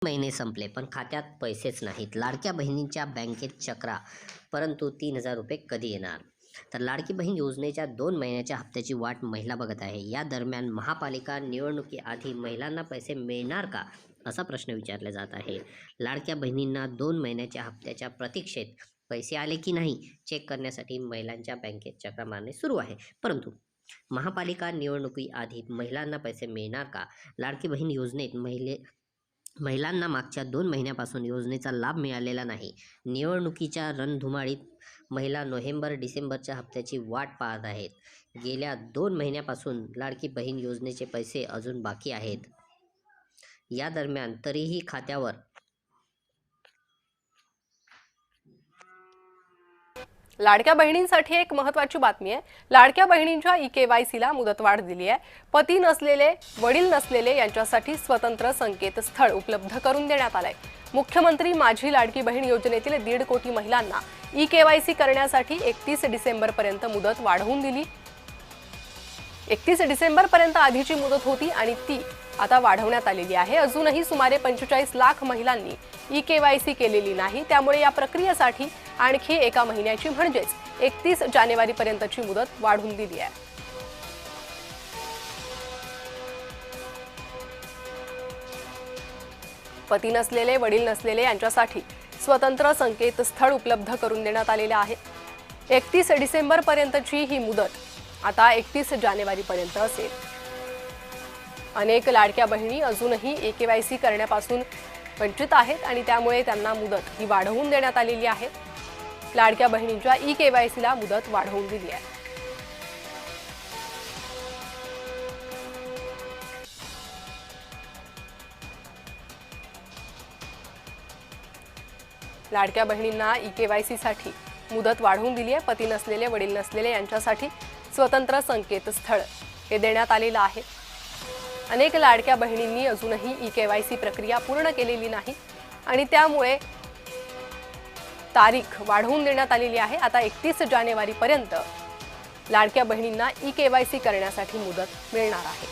महिने संपले पण खात्यात पैसेच नाहीत. लाडक्या बहिणींच्या बँकेत चक्रा, परंतु 3,000 रुपये कधी येणार? तर लाडकी बहीण योजनेच्या 2 महिन्याच्या हप्त्याची वाट महिला बघत आहे. या दरम्यान महापालिका निवडणुकीआधी महिलांना पैसे मिळणार का, असा प्रश्न विचारला जात आहे. लाडक्या बहिणींना 2 महिन्याच्या हप्त्याच्या प्रतीक्षेत पैसे आले की नाही चेक करण्यासाठी महिलांच्या बँकेत चक्रा मारणे सुरू आहे. परंतु महापालिका निवडणुकीआधी महिलांना पैसे मिळणार का? लाडकी बहीण योजनेत महिलांना मागच्या 2 महिन्यापासून योजनेचा लाभ मिळालेला नाही. निवडणुकीच्या रणधुमाळीत महिला नोव्हेंबर-डिसेंबरच्या हप्त्याची वाट पाहत आहेत. गेल्या 2 महिन्यापासून लाडकी बहीण योजनेचे पैसे अजून बाकी आहेत. या दरम्यान तरीही खात्यावर लाडक्या बहिणींसाठी एक महत्त्वाची बातमी आहे. लाडक्या बहिणींच्या ई-केवायसीला मुदतवाढ दिली आहे. पती नसलेले, वडील नसलेले यांच्यासाठी स्वतंत्र संकेतस्थळ उपलब्ध करून देण्यात आलंय. मुख्यमंत्री माझी लाडकी बहीण योजनेतील 1.5 कोटी महिलांना ई-केवायसी करण्यासाठी 31 डिसेंबरपर्यंत मुदत वाढवून दिली. 31 डिसेंबरपर्यंत आधीची मुदत होती आणि ती आता वाढवण्यात आलेली आहे. अजूनही सुमारे 45 लाख महिलांनी ई-केवायसी केलेली नाही. त्यामुळे या प्रक्रियेसाठी आणखी एका महिन्याची म्हणजेच 31 जानेवारीपर्यंतची मुदत वाढवून दिली आहे. पती नसलेले, वडील नसलेले यांच्यासाठी स्वतंत्र संकेतस्थळ उपलब्ध करून देण्यात आलेले आहे. 31 डिसेंबरपर्यंतची ही मुदत आता 31 जानेवारीपर्यंत असेल. अनेक लाडक्या बहिणी अजूनही ई-केवायसी करण्यापासून वंचित आहेत आणि त्यामुळे त्यांना मुदत ही वाढवून देण्यात आलेली आहे. लाडक्या बहिणींच्या ई-केवायसीला मुदत वाढवून दिली आहे. लाडक्या बहिणींना ई-केवायसीसाठी मुदत वाढवून दिली आहे. पती नसलेले, वडील नसलेले यांच्यासाठी स्वतंत्र संकेतस्थळ हे देण्यात आलेलं आहे. अनेक लाडक्या बहिणींनी अजूनही ई-केवायसी प्रक्रिया पूर्ण केलेली नाही आणि त्यामुळे तारीख वाढवून देण्यात आलेली आहे. आता 31 जानेवारीपर्यंत लाडक्या बहिणींना ई-केवायसी करण्यासाठी मुदत मिळणार आहे.